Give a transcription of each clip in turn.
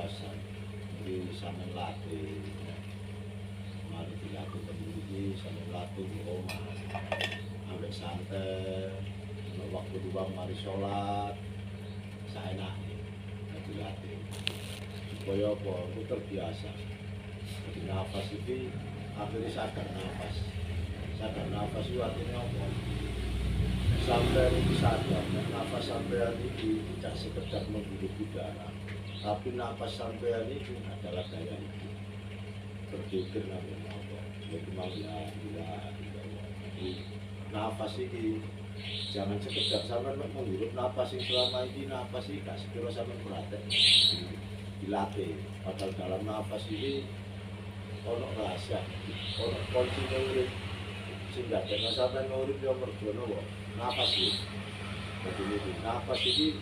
pernapasan iki sampeyan latih. Mari dilatih iki sampeyan latih di omah. Ambek santai, waktu luang mari sholat, saenake dilatih. Supaya apa? Itu terbiasa. Jadi nafas ini akhirnya sadar nafas itu artinya apa? Sampai ini sadar, nafas sampean ini tidak sekedar menghirup udara, tapi nafas sampean ini adalah daya hidup. Berpikir namanya apa? Jadi mau ya, jadi nafas ini jangan sekedar sampean menghirup nafas yang selama ini nafas ini gak sekira sampean berarti dilatih. Padahal dalam nafas ini ono rahasia, ono kunci urip sing dadekno sampeyan urip yo mergo napa? Nafas iki. Jadi ini nafas ini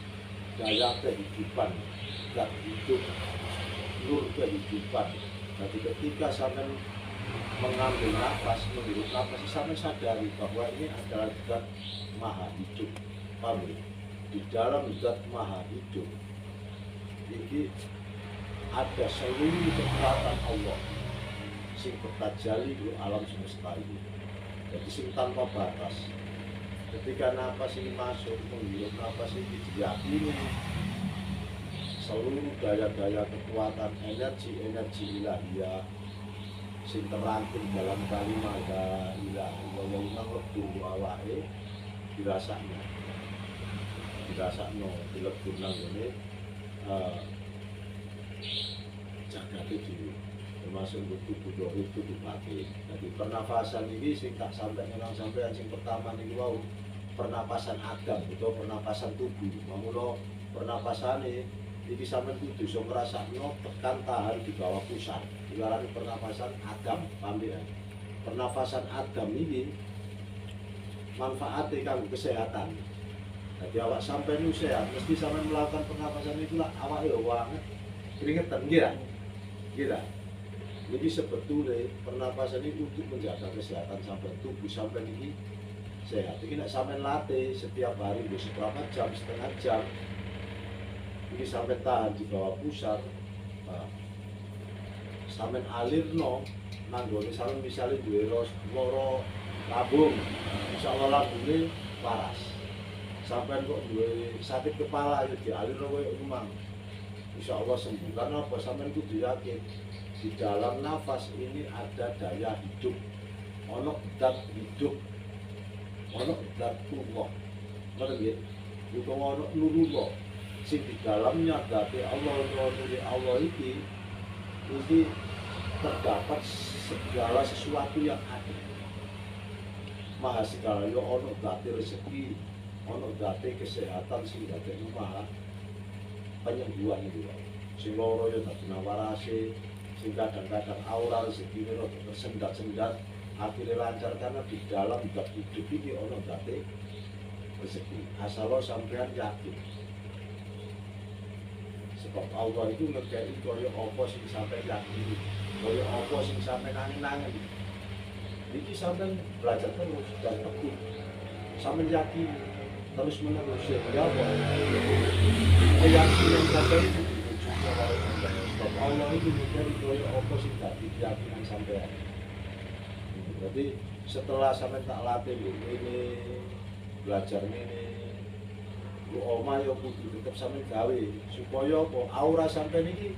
daya kehidupan, zat hidup, nur kehidupan. Jadi ketika sampeyan mengambil nafas, menghirup nafas, sampeyan sadari bahwa ini adalah zat maha hidup. Paham? Di dalam zat maha hidup ini ada seluruh kekuatan Allah sing bertajali di alam semesta ini. Jadi sing tanpa batas. Ketika nafas ini masuk, menghirup nafas ini diyakini seluruh daya-daya kekuatan energi ilahiyah sing terangkum dalam kalimat la ilaha illallah lebu awake dirasakno dilebur nang ngene jagate dhewe termasuk tubuh itu dipakai. Jadi pernafasan ini sing tak sampai nang sampean sing pertama niku wau pernapasan Adam atau pernapasan tubuh. Mamulo pernapasane iki sampean kudu iso ngrasakno tekan tahan di bawah pusat. Diarani pernapasan Adam, paham ya? Pernafasan Adam ini manfaatnya kanggo kesehatan. Jadi awak sampai nu sehat, mesti sampean melakukan pernapasan itu lah awak yo banget keringetan kira. Jadi sebetulnya pernapasan ini untuk menjaga kesehatan sampai tubuh sampai ini sehat. Ini nak sampai latih setiap hari berapa jam, setengah jam. Ini sampai tahan di bawah pusat. Nah, sampai alir no, nanggone sampai misalnya dua loro lambung, insya Allah lambungnya waras. Sampai kok dua sakit kepala itu dialir no kayak umang, insya Allah sembuh. Karena apa? Sampai itu yakin di dalam nafas ini ada daya hidup, ono zat hidup, ono zat tubuh, ngerti? Itu ono nurullah, sing di dalamnya dari Allah, dari Allah ini terdapat segala sesuatu yang ada. Maha segala yo ono zat rezeki, ono zat kesehatan sing dadi maha penyembuhan itu. Sing loro yo dadi nawarase. Sehingga kadang-kadang aural segini rodo tersendat-sendat akhirnya lancar karena di dalam zat hidup ini ono zate rezeki. Asal lo sampean yakin sebab Allah itu ngekei kaya apa sing sampai yakin, kaya apa sing sampai nangin-nangin. Ini sampean belajar terus dan tekun sampean yakin terus menerus ya apa keyakinan sampai itu sebab Allah itu mencari kaya apa sih tadi keyakinan sampean. Jadi setelah sampai tak latih ini belajar ini omah yo kudu tetap sampean gawe supaya apa aura sampean ini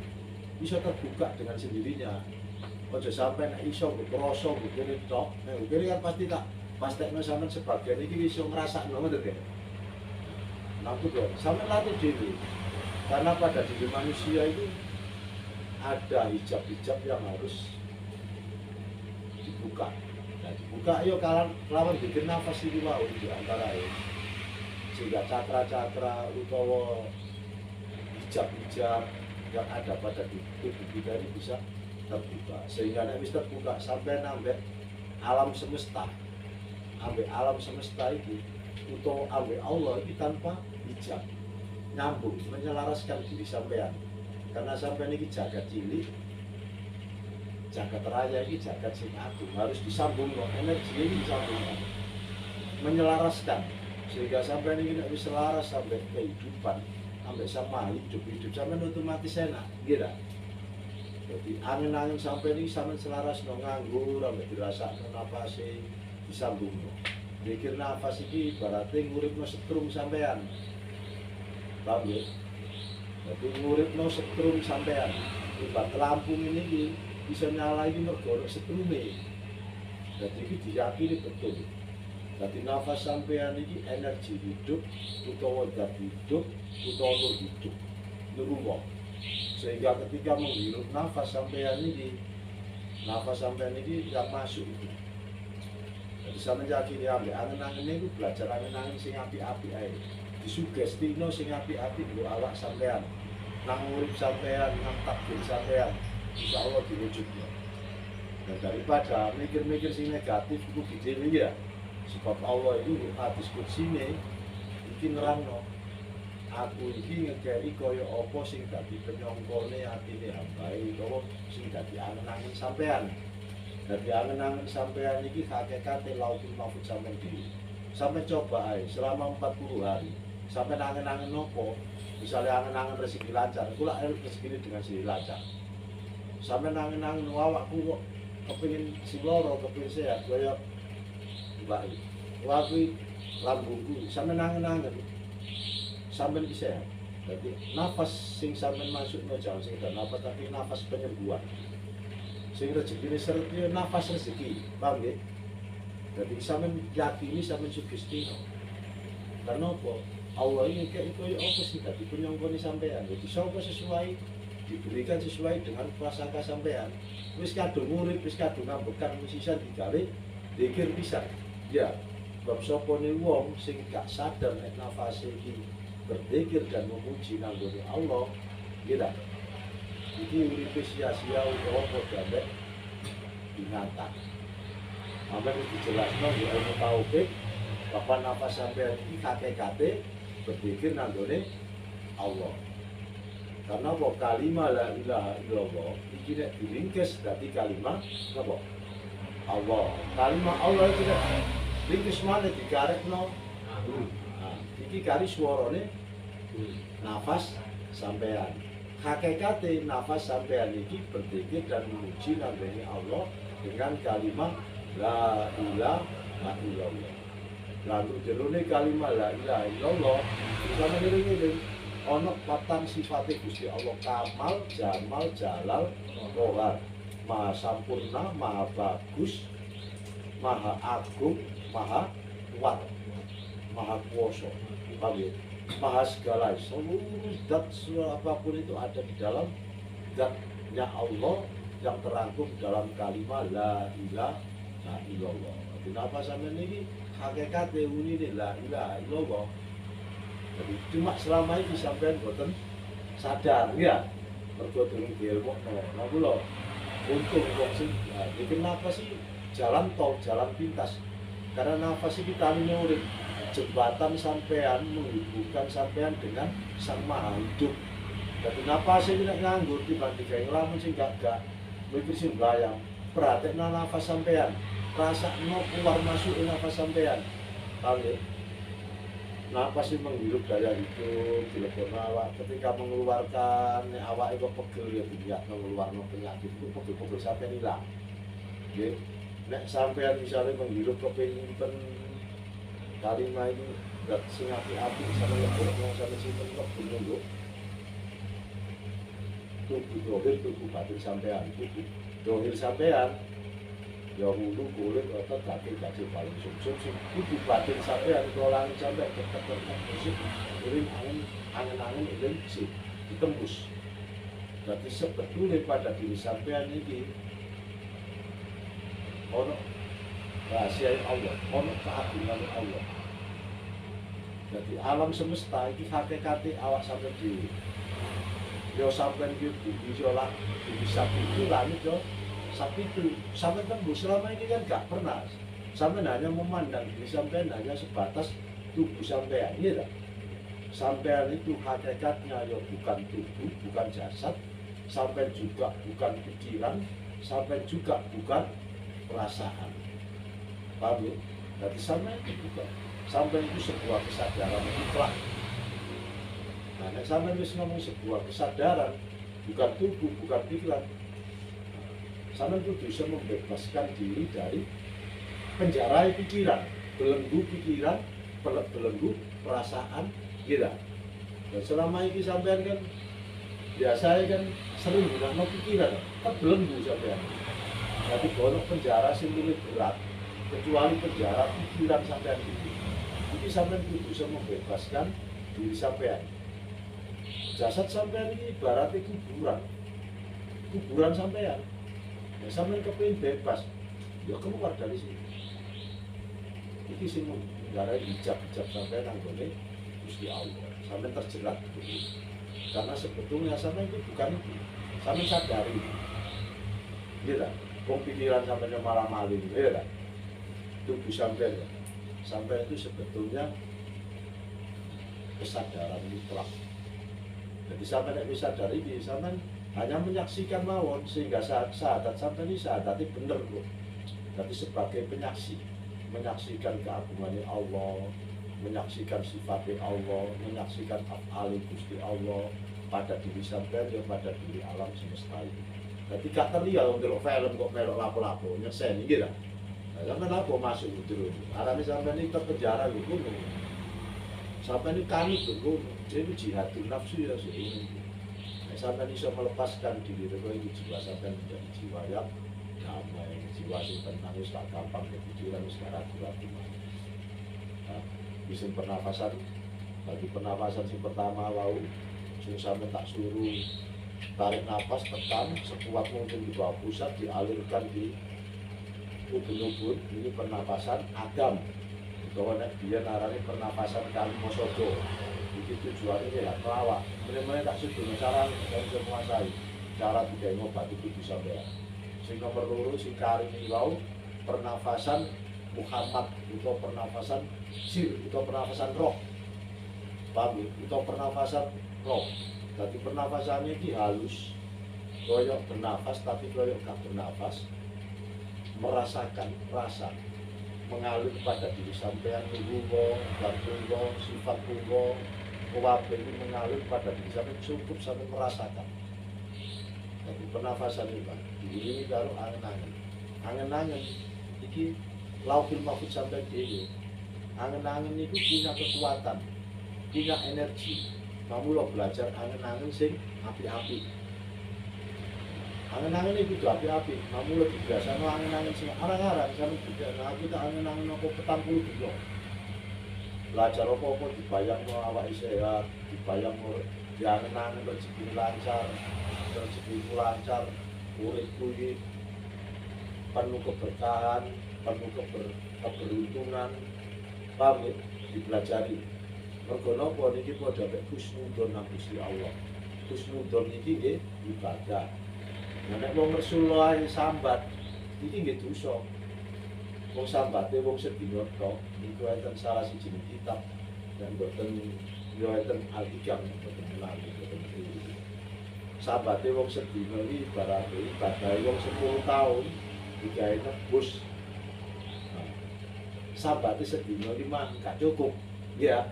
bisa terbuka dengan sendirinya. Ojo sampean iso kroso begini tok. Nek begini kan pasti tak pastekno sampean sebagian iki iso ngrasakno ngoten ya. Nah itu sampean latih dhewe. Karena pada diri manusia itu ada hijab-hijab yang harus dibuka. Nah, dibuka yo lawan bikin nafas iki wae di antara sehingga cakra-cakra utawa hijab-hijab yang ada pada tubuh kita ini bisa terbuka. Sehingga nek wis terbuka sampai nambah alam semesta. Ambek alam semesta ini utawa ambek Allah ini tanpa hijab. Nyambung, menyelaraskan diri sampean. Karena sampean ini jagat cilik, jagat raya ini jagat sing agung, harus disambung kok, energi ini disambung, menyelaraskan sehingga sampean ini tidak bisa selaras sampai kehidupan ambek sama hidup sampean otomatis enak, gitu. Jadi angin-angin sampai ini sampean selaras no nganggur, ambek dirasakno napase disambungno. Pikir nafas iki ibaratnya nguripno setrum sampean. Paham ya? Jadi nguripno setrum sampean. Ibarat Lampung ini bisa nyala ini mergo setrume. Jadi ini diyakini betul. Jadi nafas sampean ini energi hidup, utawa zat hidup, utawa nur hidup, nur ruang. Sehingga ketika menghirup nafas sampean ini yang masuk itu. Jadi sampean yakini ambil angen-angen itu belajar angen-angen sing api-api ae. Disugestino sing api-api nggo awak sampean. Nang urip sampean, nang takdir sampean, insyaallah diwujudno. Dan daripada mikir-mikir sing negatif itu dijeli ya. Sebab Allah itu hadis kursine iki nerangno. Aku iki ngekeri kaya apa sing dadi penyongkone atine hambae utawa sing dadi angen-angen sampean. Dadi angen-angen sampean iki hakikate lautul mahfuz sampean dhewe. Sampai coba ae selama 40 hari. Sampai angen-angen nopo? Misalnya angen-angen rezeki lancar, kula rezeki dengan sing lancar. Sampai angen-angen awakku kok kepengin sing loro, kepengin sehat kaya baik. Wae lambungku sampai angen-angen. Sampai bisa. Jadi nafas sing sampai masuk no jangan sekedar nafas tapi nafas penyembuhan. Sing rezeki ini serta nafas rezeki, paham ya? Jadi sampai yakini sampai sugesti. Karena apa? Allah ini kayak itu apa sih tadi penyongkoni sampean. Jadi sapa sesuai diberikan sesuai dengan prasangka sampean. Wis kadung urip, wis kadung ngambekan musisan digawe dikir pisan. Ya, bab sopone wong sing gak sadar nek nafase iki berzikir dan memuji nanggone Allah, gitu. Iki uripe sia-sia utawa padha mek binatang. Ambil dijelasno di ilmu taufik bahwa nafas sampean iki hakikate berzikir nanggone Allah. Karena apa kalimat la ilaha illallah iki nek diringkes dadi kalimat apa? Allah. Kalimat Allah itu ringkes mana digarekno? Iki garis suarane nafas sampean. Hakikate nafas sampean iki berzikir dan memuji nanggone Allah dengan kalimat la ilaha illallah. Lalu jerone kalimat la ilaha illallah sama ngiring-ngiring ana patang sifate Gusti Allah kamal, jamal, jalal, rohar. Maha sampurna, maha bagus, maha agung, maha kuat, maha kuasa. Maha segala, seluruh zat apapun itu ada di dalam zatnya Allah yang terangkum dalam kalimat la ilaha illallah. Kenapa sampai ini hakikat ini la ilaha illallah. Jadi cuma selama ini sampai boten sadar ya. Mergo durung dielmokno. Lha kula untung wong sing iki kenapa sih jalan tol, jalan pintas. Karena nafas iki tamine urip. Jembatan sampean menghubungkan sampean dengan Sang Maha Hidup. Jadi nafas iki nek nganggur dibandingkan lamun sing gak mikir sing bayang. Perhatikna nafas sampean. Rasakno keluar masuk nafas sampean. Tahu ya? Nafas ini menghirup daya hidup, dilebokno awak. Ketika mengeluarkan awak itu pegel ya dunia mengeluarkan penyakit itu pegel-pegel sampean hilang. Nggih. Nek sampean misalnya menghirup kepengin kalimat ini gak sing api-api sama lebokno sampe sinten kok bingung. Tubuh dohir, tubuh batin sampean, tubuh dohir sampean ya hulu kulit otot daging paling sumsum sing tubuh batin sampean kalau langit sampai tetep musik kirim angin itu sih ditembus. Berarti sebetulnya pada diri sampean ini ono rahasia Allah, ono keagungan Allah. Jadi alam semesta ini hakikate awak sampai di yo sampean iki bisa lah bisa itu langit yo sapi itu sampai tembus selama ini kan gak pernah sampai hanya memandang diri sampean hanya sebatas tubuh sampean ya tak? Sampean itu hakikatnya ya bukan tubuh, bukan jasad, sampean juga bukan pikiran, sampean juga bukan perasaan. Paham ya? Jadi sampean itu bukan, sampean itu sebuah kesadaran mutlak. Nah, nek sampean wis ngomong sebuah kesadaran, bukan tubuh, bukan pikiran, sampean kudu bisa membebaskan diri dari penjara pikiran, belenggu pikiran, belenggu perasaan kita. Dan selama ini sampean kan biasa kan sering gunakan pikiran, kan belenggu sampean. Jadi kalau penjara sing luwih berat, kecuali penjara pikiran sampean itu. Jadi sampean kudu bisa membebaskan diri sampean. Jasad sampean ini ibaratnya kuburan sampean. Ya sampean kepengin bebas, ya keluar dari sini. Iki sing nggarai hijab sampean nanggone Gusti Allah. Sampean terjerat begitu. Karena sebetulnya sampean itu bukan itu. Sampean sadari. Iya tak? Wong pikiran sampean malah maling, iya tak? Tubuh sampean. Sampean itu sebetulnya kesadaran mutlak. Jadi sampai tidak bisa dari ini, sampai hanya menyaksikan mawon sehingga sahadat sampai ini sahadatnya benar kok. Jadi sebagai penyaksi, menyaksikan keagungannya Allah, menyaksikan sifatnya Allah, menyaksikan af'ali Gusti Allah pada diri sampai dan pada diri alam semesta ini. Jadi gak terlihat untuk film kok melok lapo-lapo nyesen gitu. Nah, sampai lapo masuk gitu. Arane sampai ini terpenjara gitu. Sampai ini kanut gitu. Jadi jihadun nafsu ya sih. Sampai bisa melepaskan diri dari itu jiwa sampai menjadi jiwa yang damai, jiwa yang tenang, tak gampang kepikiran sekarang ragu. Bisa pernafasan, bagi pernafasan yang pertama wau, sampai tak suruh tarik nafas tekan sekuat mungkin di bawah pusat dialirkan di ubun-ubun. Ini pernafasan Adam. Kalau dia narani pernafasan Kalimosodo. Itu tujuannya ya melawak. Benar-benar tak sebut cara yang bisa menguasai. Cara tidak ngobati tubuh sampai. Sing nomor loro sing kari wau pernafasan Muhammad itu pernafasan sir, itu pernafasan roh. Paham ya? Itu pernafasan roh. Jadi pernafasannya ini halus. Koyok bernafas tapi koyok gak bernafas. Merasakan rasa mengalir pada diri sampean nunggu, gantung, sifat tunggu, kuwabe ini mengalir pada diri sampean cukup sampai merasakan. Jadi pernafasan ini Pak, ini kalau angen-angen, ini lauhul mahfuz sampai diri. Angen-angen itu punya kekuatan, punya energi. Kamu lo belajar angen-angen sing api-api. Angen-angen itu api-api, kamu lebih biasa no angen-angen sing arang-arang sampe juga. Nah kita angen-angen apa petang puluh dino. Belajar apa-apa dibayang no awak sehat, dibayang no angen-angen rezeki lancar, rezeki lancar, urip kuwi penuh keberkahan, penuh keberuntungan. Paham ya? Dipelajari. Mergo napa niki padha mek husnudon nang Gusti Allah. Husnudon iki nggih ibadah. Nek wong Rasulullah sambat iki nggih dosa. Wong sambate wong sedina tok niku enten salah siji kitab dan boten yo enten Al-Hikam boten menawi boten iki. Sambate wong sedina iki ibarat ibadah wong 10 tahun digawe nebus. Sambate sedina iki mah gak cukup. Ya.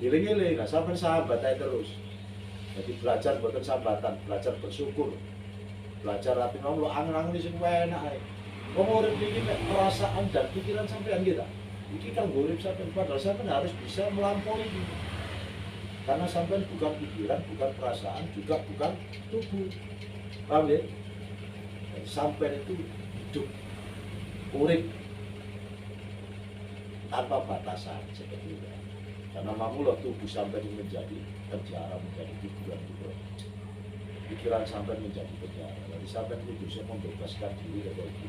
Giling-giling, nah sampai sahabat aja terus. Jadi belajar boten sambatan, belajar bersyukur. Belajar rapi ngomong, lo angen-angen di sini enak aja. Ngomong urip ini perasaan dan pikiran sampean kita. Ini kan urip sampean, padahal sampean harus bisa melampaui ini. Karena sampean bukan pikiran, bukan perasaan, juga bukan tubuh. Paham ya? Sampean itu hidup, urip tanpa batasan seperti itu. Karena mamulah tubuh sampean menjadi penjara, menjadi pikiran. Pikiran sampai menjadi penjara. Jadi sampai itu bisa membebaskan diri dari itu.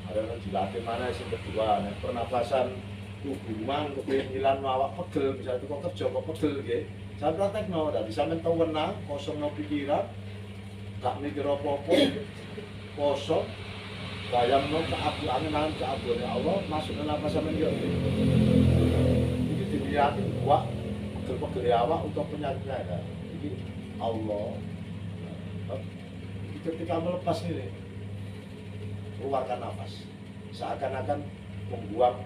Ada yang dilatih mana yang kedua, pernafasan hubungan, kepengilan awak pegel, misalnya itu kok kerja kok pegel gitu. Saya praktek no, dari sampai tahu wenang, kosong no pikiran, gak mikir apa-apa, kosong, bayang no keagungan keagungannya Allah, masuk ke nafas sampai dia. Ini dilihatin buat pegel-pegel awak untuk penyakitnya kan. Jadi Allah. Ketika melepas ini, keluarkan nafas, seakan-akan membuang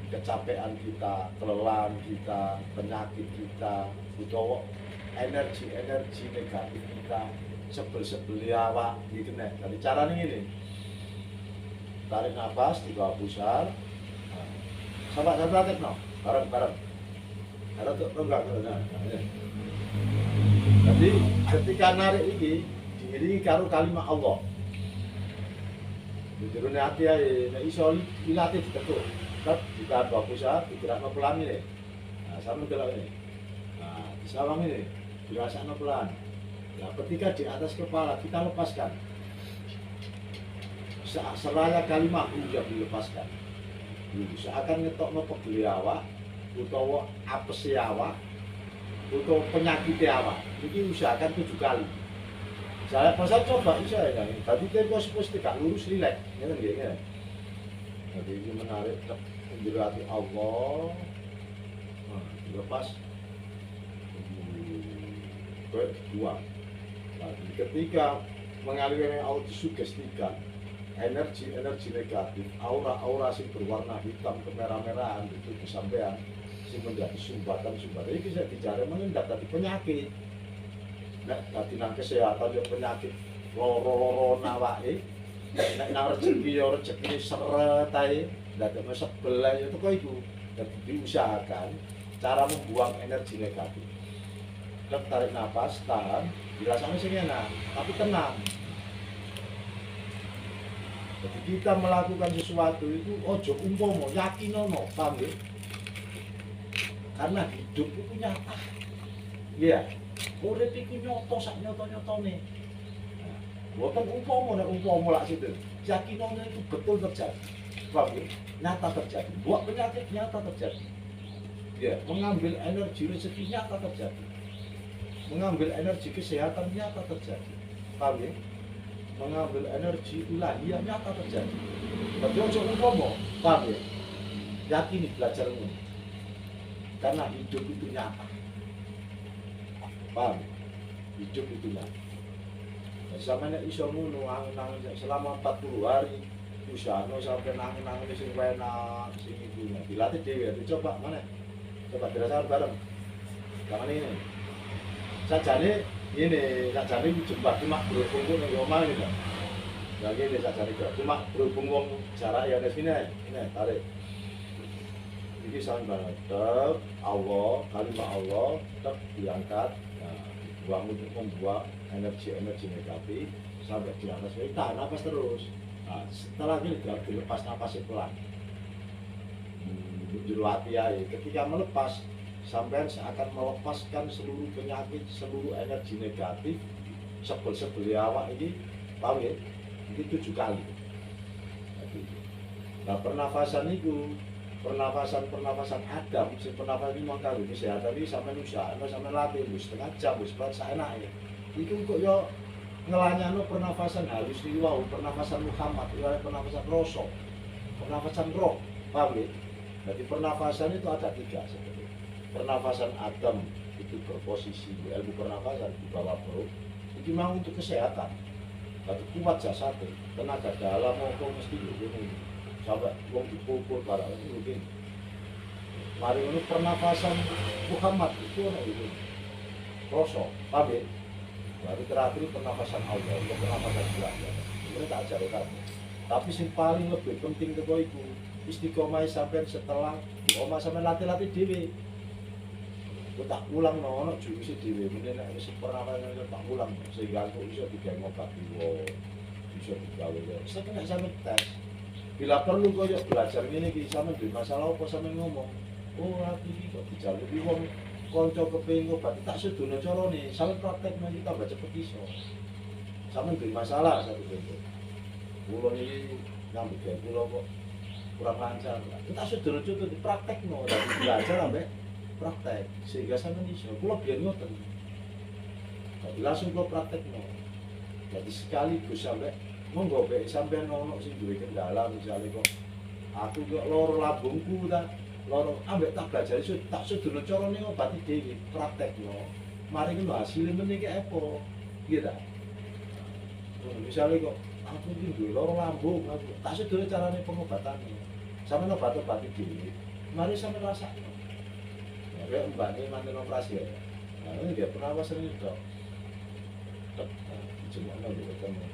kecapean kita, kelelahan kita, penyakit kita, utawa energi-energi negatif kita, sebel-sebel awak gitu nih. Jadi caranya ini, tarik nafas 3 besar, sama praktek no, bareng-bareng. Ada tuh enggak nah. Jadi ketika narik ini diiringi karo kalimat Allah. Jurune hati ae nek iso dilatih ditetuk. Kan jika 2 besar digerakno pelan ini. Nah, sama delok ini. Nah, disawang ini dirasakno pelan. Nah, ketika di atas kepala kita lepaskan. Seraya kalimat juga dilepaskan. Seakan ngetokno pegel awak utawa apes awak utawa penyakit awak. Iki usahakan 7 kali. Saya pasal coba bisa ya, tadi tempo seperti tidak lurus rileks, ya kan gitu. Jadi ini menarik menjerati Allah, dilepas, buang. Nah, ketika mengalirkan autosugestikan energi-energi negatif, aura-aura yang berwarna hitam kemerah-merahan itu kesampaian, sing menjadi sumbatan-sumbatan ini bisa dicari mengendap dari penyakit. Nek dadi nang kesehatan yo penyakit loro-loro nawake. Nek nang rezeki yo rezekine seret ae, ndadekno sebel ae itu kok iku. Dadi diusahakan cara membuang energi negatif. Tarik nafas, tahan, dirasanya sing enak, tapi tenang. Jadi kita melakukan sesuatu itu ojo umpama yakinono, paham ya? Karena hidup itu nyata. Iya. Urip iku nyoto sak nyoto-nyotone. Nah, mboten umpama nek umpama lak situ. Yakinane itu betul terjadi. Paham ya? Nyata terjadi. Buat penyakit nyata terjadi. Ya, mengambil energi rezeki nyata terjadi. Mengambil energi kesehatan nyata terjadi. Paham ya? Mengambil energi ilahiyah nyata terjadi. Tapi ojo umpama, paham ya? Yakini belajarmu. Karena hidup itu nyata. Paham? Hidup itu lah. Nah, sama nek iso ngono angin-angin selama 40 hari usahano sampai nangin-nangin sing enak sing itu. Nah, dilatih dhewe, dicoba mana? Coba dirasakan bareng. Jangan ini. Sajane ini, sajane jembah cuma berhubung ning omah iki lho. Lah iki sajane cuma berhubung wong jarak ya nek sini, ini tarik. Iki sampeyan tetap Allah, kalimat Allah tetap diangkat. Buang untuk membuang energi-energi negatif sampai di atas kita nafas terus. Nah, setelah ini dilepas nafasnya pelan. Juru hati ya, ketika melepas sampai seakan melepaskan seluruh penyakit, seluruh energi negatif, sebel-sebel awak ini, paham ya? Itu 7 kali. Nah, pernafasan itu pernafasan Adam, si pernafasan ini mangkal kesehatan ini sampai usaha, sampai latih, setengah jam, seenaknya. Itu kok ya ngelanyano pernafasan halus ini wow, pernafasan Muhammad, pernafasan Rasul, pernafasan roh, paham ya? Jadi pernafasan itu ada 3 seperti pernafasan Adam itu berposisi di ilmu pernafasan di bawah perut, itu memang untuk kesehatan. Tapi kuat jasad, tenaga dalam maupun mesti ini. Sampai wong dipukul barang itu mungkin. Mari ini pernafasan Muhammad itu ana itu. Rasul, paham ya? Baru terakhir pernafasan Allah, pernafasan belajar. Ini tak ajarkan. Tapi yang paling lebih penting itu iku istiqomah sampai setelah omah sampai latih-latih dhewe. Aku tak ulang ono juruse dhewe, mene nek wis pernafasan tak ulang sehingga aku iso digawe ngobati wong. Iso digawe. Setelah sampai tes bila perlu koyo belajar ngene iki sampe duwe masalah apa sampe ngomong. Oh, aku iki kok dijaluki wong kanca kepengin ngobati tak sedono carane, sampe praktek men kita baca cepet iso. Sampe duwe masalah satu bentuk. Kulo iki nyambut gawe kulo kok kurang lancar. Tak sedono contoh dipraktekno, belajar ambek praktek sehingga sampe iso. Kulo biyen ngoten. Jadi langsung kulo praktekno. Jadi sekaligus sampe monggo bae sampean ono sing duwe kendala misale kok aku kok loro lambungku ta loro ambek tak belajar iso tak sedono carane ngobati dhewe praktekno mari ngono hasilé meniki apa iya ta misale kok aku iki duwe loro lambung aku tak sedono carane pengobatane sampeyan obat-obati dhewe mari sampe rasakno. Ya kayak mbaknya mantan operasi ya. Nah, ini dia pernapasan itu dok. Dok, cuma nanti ketemu.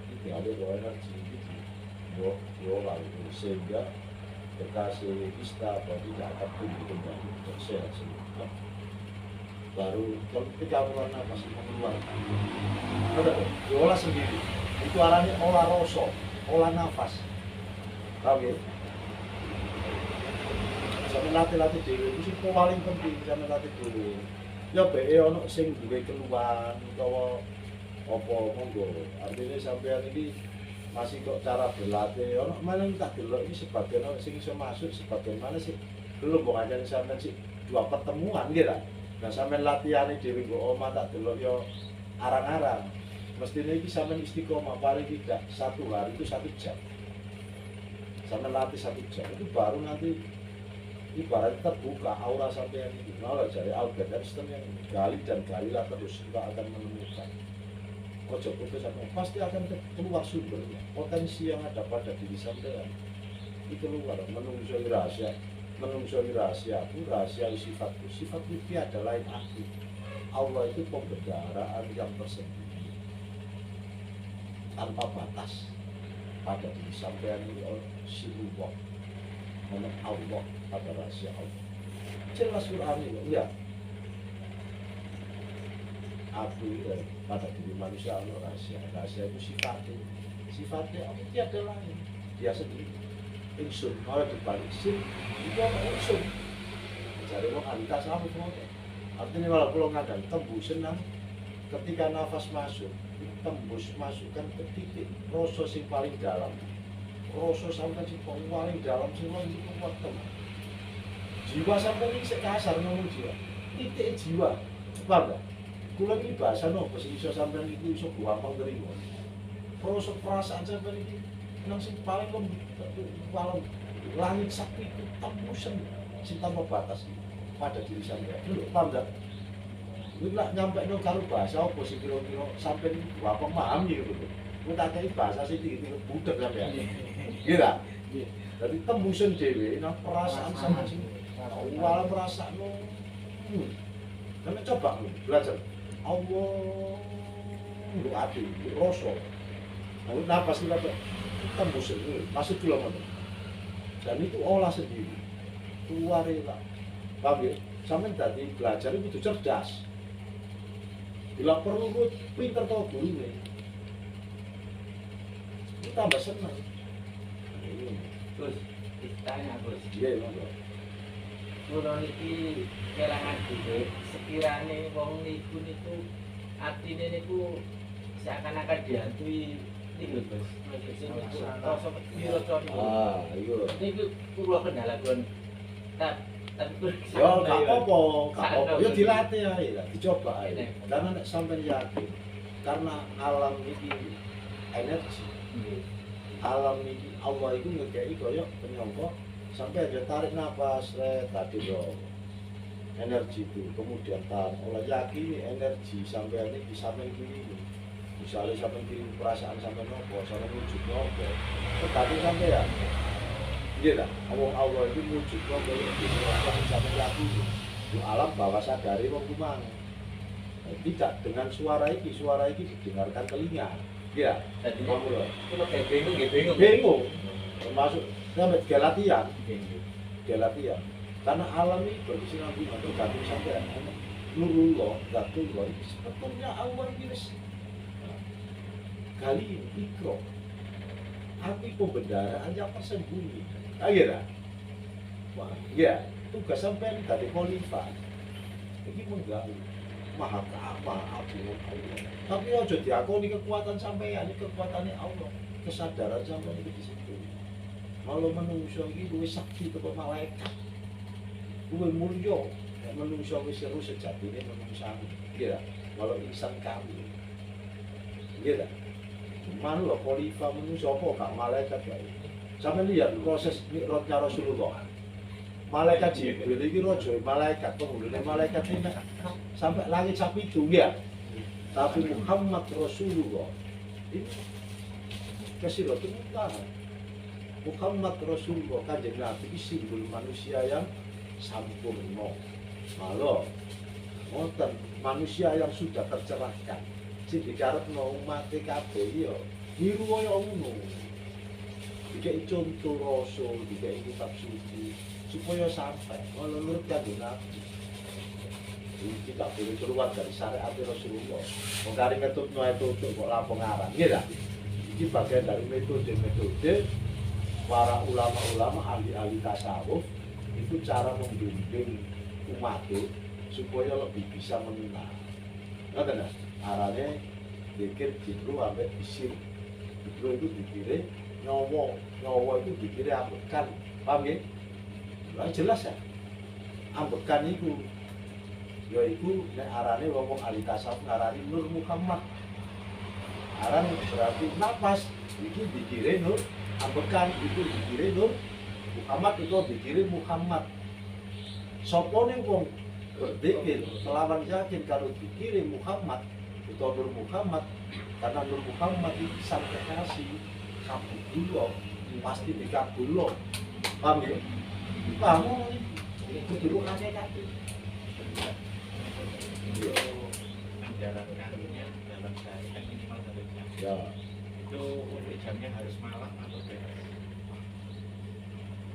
Ini ada dua energi gitu. Dua itu sehingga berkasih kista atau tidak akan tumbuh kembali untuk sehat semua. Baru ketika keluar nafas keluar. Ada dong, diolah sendiri. Itu arahnya olah rosok, olah nafas. Tahu ya? Sampai latih-latih dhewe itu paling penting sampai latih dhewe. Ya bae ono sing duwe keluhan utawa apa monggo. Artinya sampean iki masih kok cara berlatih ono mana tak delok iki sebagian ono sing iso masuk sebagian mana sih belum kok aja sampean sih dua pertemuan gitu. Nah sampean latihane dhewe kok omah tak delok yo arang-arang. Mestinya iki sampean istiqomah paling tidak 1 hari itu 1 jam. Sampean latih 1 jam itu baru nanti ibarat terbuka aura sampai yang itu. Nah, dari Albert Einstein yang gali dan galilah terus kita akan menemukan. Ojo putus sampai pasti akan keluar sumbernya. Potensi yang ada pada diri sampean itu keluar. Menungsoi rahasia itu rahasia sifatku. Sifatku tiada lain aku. Allah itu pembendaraan yang tersembunyi tanpa batas pada diri sampean ini silullah. Nama Allah pada rahasia Allah. Jelas Quran itu, ya. Aku pada diri manusia Allah rahasia. Rahasia itu sifatnya Allah tiada lain. Dia sendiri. Insun, kalau dibalik sin, itu apa insun? Jadi mau antas apa semua. Artinya kalau pulau ngadang tembusan ketika nafas masuk, tembus masukkan ke titik rasa yang paling dalam. Rasa sampai si paling dalam semua itu kuat teman. Jiwa sampai ini sekasar ngomong jiwa. Titik jiwa, paham tak? Kulo ini bahasa no, bahasa iso sampai itu iso gampang terima. Rasa perasaan sampai ini, nang sing paling paling langit sakti itu tembusan cinta batas pada diri sampai. Dulu paham tak? Ini lah nyampe no karo bahasa apa sih kira-kira sampai ini gampang memahami gitu. Kita kayak bahasa sih tinggi budak sampai. Iya, jadi tembusan dewe, nah perasaan sama sih, awal perasaan lo, kami coba belajar, Allah, lu hati, lu rosok, lalu nafas kita tembusan, masuk dulu mana, dan itu olah sendiri, keluar rela, paham ya? Sampai tadi belajar itu cerdas, bila perlu gue pinter tau guru nih, itu tambah senang. Terus ditanya Gus, Iya, monggo. kula niki kelangan duit, sekiranya wong niku artine niku seakan-akan dihantui niku Gus. Sing rasa piro niku. Iya. Niku kula kendala pun. Tapi Yo, gak apa-apa. Yo dilatih ae, dicoba ae. Karena nek sampean yakin, karena alam iki energi. Alam ini Allah itu ngekei koyok penyongkok sampai ada tarik nafas tadi dong energi itu kemudian tarik oleh yakin energi sampai ini bisa kiri misalnya sampai kiri perasaan sampai nopo sampai wujud nopo tadi sampai ya iya lah Allah itu wujud nopo sampai yakin di alam bawah sadari wong kumang tidak dengan suara ini didengarkan telinga. Iya, jadi kamu loh. Kalau kayak bingung. Bingung, termasuk sampai dia latihan. Karena alam ini berkesinambungan atau tergantung sampai nurullah, zatullah. Sebetulnya Allah ini kali ini ikro, api pembendaraan yang tersembunyi. Akhirnya, wah, ya tugas sampai dari khalifah. Ini menggali. Maha aku Allah. Tapi aja diakoni kekuatan sampeyan, kekuatannya Allah. Kesadaran sampeyan itu di situ. Kalau menungso iki luwih sakti karo malaikat. Luwih mulya. Nek menungso wis seru sejatine menungso. Iya, kalau insan kami. Iya. Cuman lho khalifah menungso apa gak malaikat ya. Sampe lihat proses mi'rajnya Rasulullah. Malaikat Jibril iki raja malaikat penghulune malaikat ini sampai langit sapi itu ya. Tapi Muhammad Rasulullah ini Kasiratul Muntaha. Muhammad Rasulullah Kanjeng Nabi iki simbol manusia yang sampurna. Malah ngoten manusia yang sudah tercerahkan. Sing dikarepno umat kabeh ya niru kaya ngono. Dikei contoh rasul, dikei kitab suci supaya sampai kalau menurut Kanjeng Nabi. Ini tidak boleh keluar dari syariat Rasulullah. Mengkari metode itu kok lapo ngarang, ya ini bagian dari metode-metode para ulama-ulama ahli-ahli tasawuf itu cara membimbing umat supaya lebih bisa mengenal. Ngerti nggak? Arahnya dikir jibru sampai bisir. Jibru itu dikira nyawa itu dikira ambekan, paham ya? Nah, jelas ya. Ambekan itu yaitu nek arane wong ahli tasawuf ngarani Nur Muhammad. Aran berarti nafas iki dikire Nur, ambekan itu dikire Nur Muhammad, itu dikire Muhammad. Sopone wong berzikir melawan yakin kalau dikire Muhammad itu Nur Muhammad, karena Nur Muhammad itu sang kekasih kabulullah, pasti dikabulullah. Paham ya? Paham itu dulu kate-kate. Menjalankannya dalam sehari kan minimal 1 jam. Ya. Itu untuk jamnya harus malam atau beres?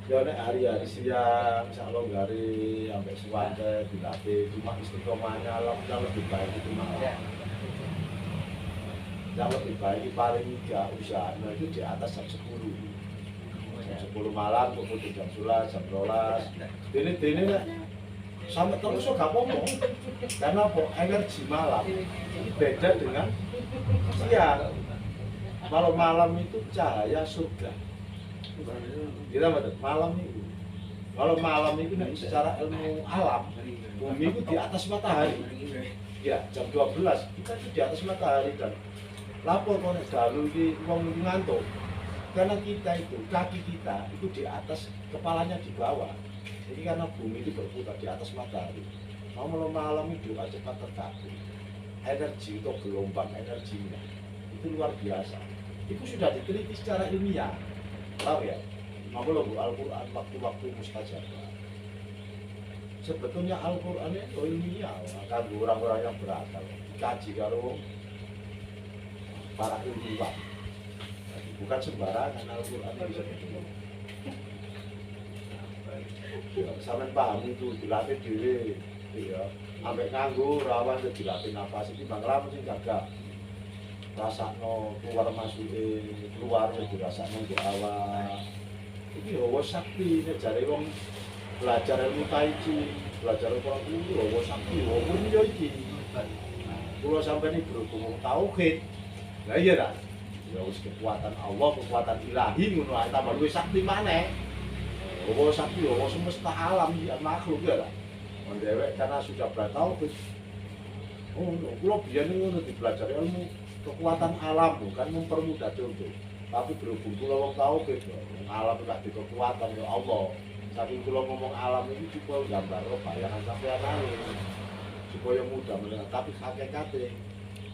Ya nek hari-hari siang, insyaallah hari sampai suwante dilatih, cuma istiqomahnya yang lebih baik itu malam. Yang lebih baik paling enggak usahanya itu di atas jam 10. Jam 10 malam, kemudian jam 11, jam 12. Dene nek sampai terus gak apa-apa. Karena energi malam ini beda dengan siang. Kalau malam itu cahaya surga. Kita betul malam itu. Kalau malam itu secara ilmu alam, bumi itu di atas matahari. Ya, jam 12 kita itu di atas matahari dan lapor konek dalu di wong ngantuk. Karena kita itu kaki kita itu di atas, kepalanya di bawah. Jadi karena bumi itu berputar di atas matahari, mau malam itu juga cepat tergabung. Energi itu gelombang energinya itu luar biasa. Itu sudah diteliti secara ilmiah, tahu ya? Mau Bu Al-Quran waktu-waktu mustajab. Sebetulnya Al-Quran itu ilmiah, kan orang-orang yang berakal dikaji kalau para ilmuwan. Bukan sembarangan Al-Quran itu sebetulnya. Ya, sampai paham itu dilatih diri, ya. Sampai nganggur, rawan itu dilatih nafas ini bang lama sih gagah. Rasakno keluar masuk keluar ya dirasakno di awal. Ini hawa sakti, ini jari wong belajar ilmu tai chi, belajar Quran itu hawa sakti, hawa punya iki. Kalau sampai ini berhubung tauhid, nah iya kan? Ya wis kekuatan Allah, kekuatan ilahi ngono ae tambah luwih sakti maneh. Hawa sakti, hawa semesta alam ya makhluk ya lah. Mendewek karena sudah bertauhid. Oh, kalau biar ini udah dipelajari ilmu kekuatan alam bukan mempermudah contoh. Tapi berhubung kalau orang tahu gitu, alam tidak di kekuatan ya Allah. Tapi kalau ngomong alam ini juga gambar bayangan sampai aneh supaya mudah mendengar. Tapi hakikatnya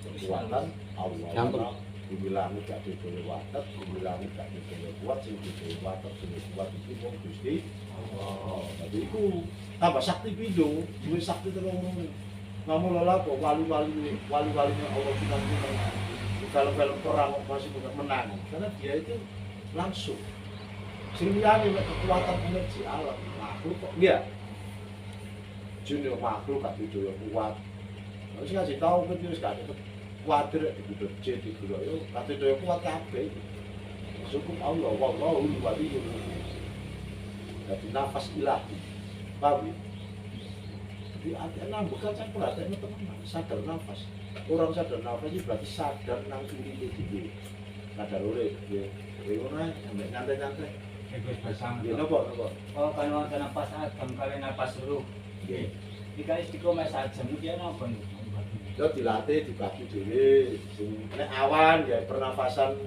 kekuatan Allah. Bumi langit gak dibeli water, bumi langit gak dibeli kuat, sing dibeli water, sing kuat itu wong Gusti Allah. Jadi itu tambah sakti pindo, duwe sakti terus ngono. Namun lala kok wali-walinya Allah kita di film-film perang masih bukan menang, karena dia itu langsung sirmiani kekuatan energi alam makhluk kok dia junior makhluk gak dibeli kuat. Harus ngasih tahu kan dia gak ada kuatir di gudang C di gudang itu kata dia kuat kabeh cukup Allah wallahu waliyul mu'min. Jadi nafas ilahi paham ya? Jadi artinya bukan saya perhatian teman-teman sadar nafas, orang sadar nafas itu berarti sadar nang diri itu sadar urip ya ngono sampai nyantai-nyantai Iku bersama. ya nopo Oh, kalau ada napas agam kali napas ruh. nggih Jika istiqomah saja mungkin apa? yo dilatih dibagi dhewe sing nek awan ya pernafasan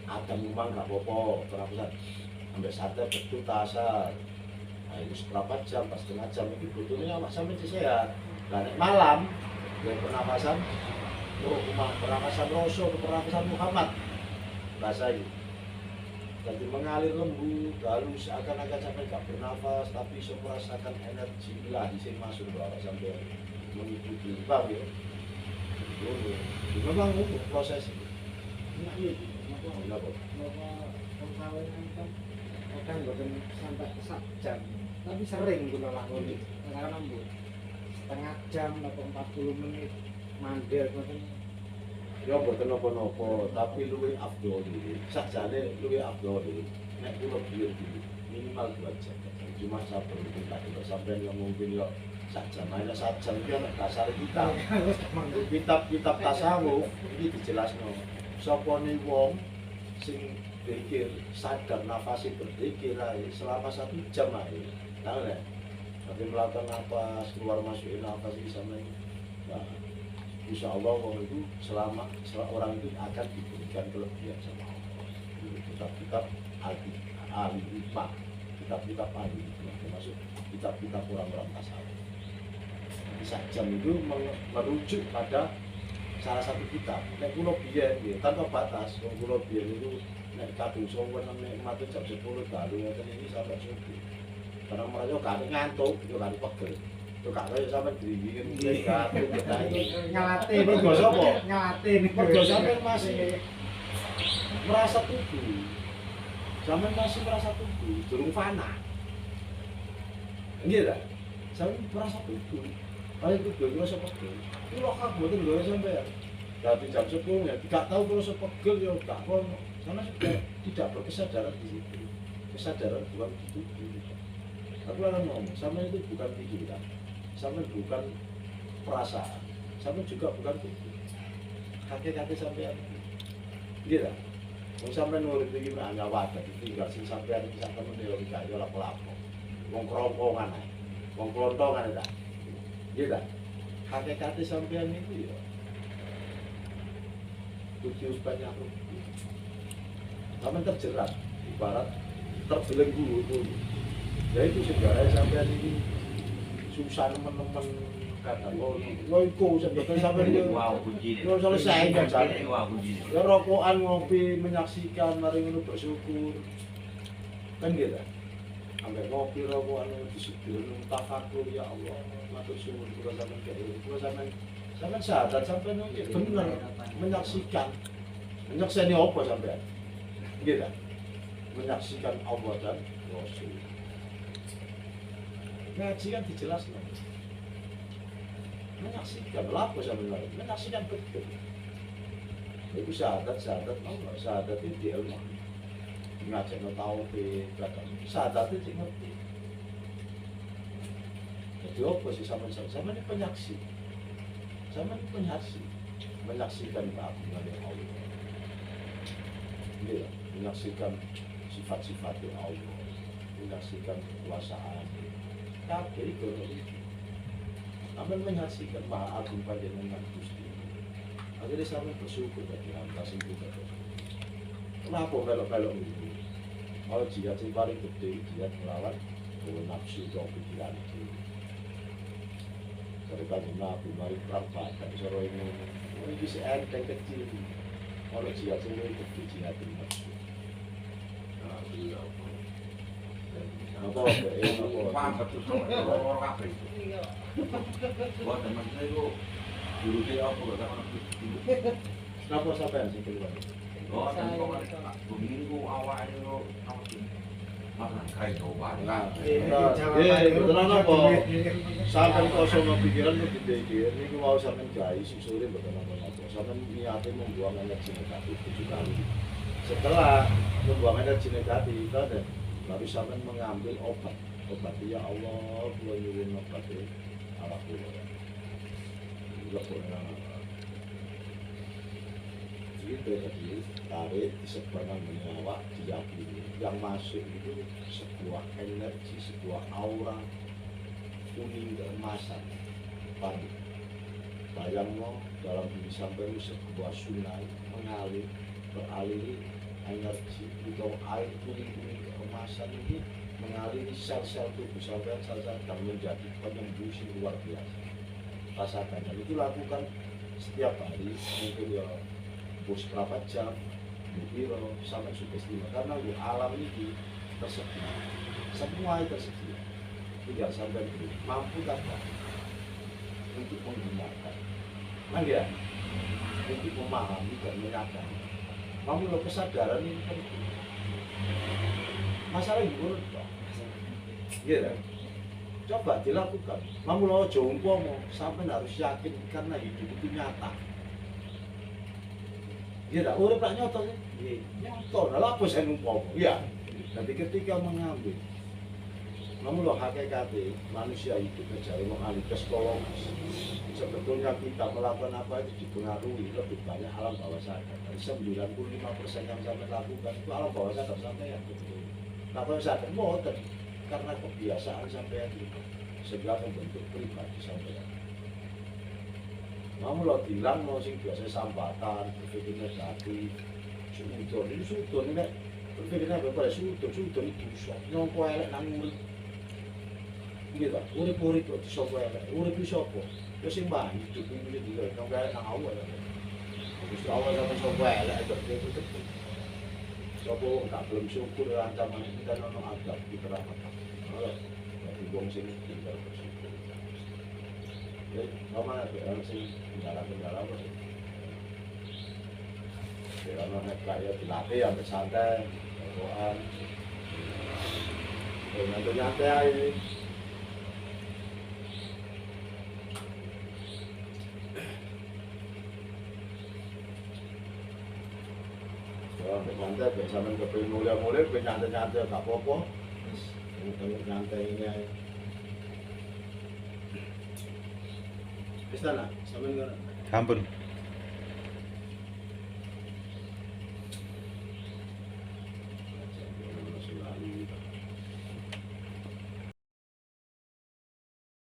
adam memang gak apa-apa pernafasan sampai sadar betul tasar. Nah itu seberapa jam, pas setengah jam itu butuhnya awak sampai sehat. Nah nek malam ya pernafasan pernafasan Rasul, pernafasan Muhammad bahasa itu Jadi mengalir lembut, halus, seakan-akan sampai gak bernafas, tapi iso merasakan energi ilahi sing masuk ke arah sampai mengikuti, paham ya? Memang itu proses itu. Nah, iya, kenapa perkawinan kan kadang bukan sampai 1 jam, tapi sering kula lakoni. Kadang-kadang bu setengah jam atau 40 menit mandek ngoten. Ya mboten napa-napa, tapi luwih afdol iki. Sakjane luwih afdol iki. Nek kula biyen iki minimal 2 jam. Cuma saben kita sampeyan yang mungkin yo sak jam aja 1 jam iki nek dasar kita. Kitab-kitab tasawuf iki dijelasno. Sopone wong sing pikir sadar nafasi berzikir ae selama 1 jam ae. Tahu enggak? Nanti melakukan nafas, keluar masukin nafas ini sama ini. Nah, insya Allah orang itu selama orang itu akan diberikan kelebihan sama Allah. Kitab-kitab ahli hikmah, kitab-kitab ahli hikmah, termasuk kitab-kitab orang-orang tasawuf. Sak jam itu merujuk pada salah satu kitab. Nek kula biyen nggih tanpa batas, wong kula biyen itu nek kadung sowan nek mati jam 10 dalu ngoten ini sampai subuh. Karena mereka gak ada ngantuk, itu gak ada pegel. Itu gak kaya sampe diringin mereka, Ngelatih ini Mergo sapa? ngelatih ini Mergo sampean masih merasa tubuh. Sampean masih merasa tubuh, durung fana. Nggih ta? Sampean merasa tubuh. Ayo tubuh merasa pegel. Itu lho kak mboten lho sampean. Dari jam 10 ya tidak tahu kalau sepegel ya gak ono. Karena sudah tidak berkesadaran di situ. Kesadaran bukan di tubuh. Aku akan ngomong, sama itu bukan pikiran, sama bukan perasaan, sama juga bukan tubuh. Kakek-kakek sampean, gitu. Mau sampai nulis begini hanya wadah, tinggal sing sampean bisa temen di logika, ya lapo-lapo. Wong kerongkongan, wong kelontongan itu, gitu. Kakek-kakek sampean itu ya, tujuh banyak rugi. Sama terjerat, ibarat terbelenggu itu. Ya itu sejarah sampean ini susah nemen-nemen kata lo itu sebetulnya sampean itu belum selesai kan sampean ya rokokan ngopi menyaksikan mari ngono bersyukur kan gitu sampai ngopi rokokan disyukur tafakur ya Allah matur suwun kula sampean kula sampean sadar sampean itu bener menyaksikan apa sampean gitu menyaksikan Allah dan Rasul. Ngaji kan dijelaskan. Menyaksikan lapo sampeyan, menyaksikan betul. Itu syahadat Allah, syahadat itu ilmu. Ngajekno tauhid, kadang syahadat itu ngerti. Jadi apa sih sampeyan ini penyaksi. Sampeyan ini penyaksi. Menyaksikan keagungan Allah. Iya, menyaksikan sifat-sifat Allah. Menyaksikan kekuasaan. Kabeh itu aman menyaksikan maha agung panjenengan Gusti. Akhirnya sampai bersyukur bagi anda sing juga. Kenapa belok-belok ini? Kalau jihad yang paling gede, jihad melawan nafsu atau pikiran itu. Dari tadi Nabi mari perang Badar, sore ini bisa enteng kecil. Kalau jihad yang paling gede, jihad nafsu. Nah, iya. Apa betul orang kafe itu. Buat teman saya itu dulu dia apa gak tahu. Kenapa sampai sih keluar? Oh, dan begini ku awalnya lo apa sih? Makan kain coba. Nah, betulan apa? Sampai kosong pikiran lu gede-gede. Ini mau sampai guys, sore betul apa? Sampai niatnya membuang energi negatif 7 kali. Setelah membuang energi negatif, ada lalu sampai mengambil obat ya Allah, gua nyuwun obat itu ala kula juga pernah gitu tadi tarik disebarkan menyawa diyakini yang masuk itu sebuah energi, sebuah aura kuning keemasan padu bayangno dalam diri sampai sebuah sungai mengalir beraliri energi atau air kuning-kuning keemasan ini mengaliri sel-sel tubuh sampai sel-sel dan menjadi penyembuh luar biasa. Rasakan dan itu lakukan setiap hari mungkin ya bos berapa jam biro sampai sugestinya karena di alam ini tersedia, semua tersedia, tinggal sampai mampu tak untuk menggunakan, nah ya, untuk memahami dan menyadari. Mampu lo kesadaran ini penting. Masalah gimana dong? Iya kan? Coba dilakukan. Mampu lo jompo sampai harus yakin karena hidup itu nyata. Iya dah, urip tak nyata sih. Iya, nyata. Lah apa saya numpang? Iya. Nanti ketika mengambil, namun lo hakikatnya manusia itu mencari mengalih psikologis. Sebetulnya kita melakukan apa itu dipengaruhi lebih banyak alam bawah sadar. Dari 95% yang sampai lakukan itu alam bawah sadar sampai yang betul. Nah, bawah sadar motor karena kebiasaan sampai itu sehingga membentuk pribadi sampai yang. Namun lo bilang mau sing biasa sambatan, berpikir negatif, sudon ini sudon ini berpikirnya berbeda sudon itu sok nyongko elek nang urip. Gitu, urip itu sopo elek, urip itu sopo. Terus sing mbah hidup ini juga nyongko elek nang awal. Terus awal sampai sopo elek itu betul. Sopo nggak belum syukur ancaman kita nono adab di keramat. Kalau dari wong sing tinggal bersyukur. Mama ada orang sih kendala apa sih? Kalau naik ya dilatih yang bersantai, berdoaan, nyantai ini. Kalau nyantai biasa men kepengin mulia-mulia, nyantai tak apa-apa. Untuk nyantainya. Istana, sampai enggak? Ampun.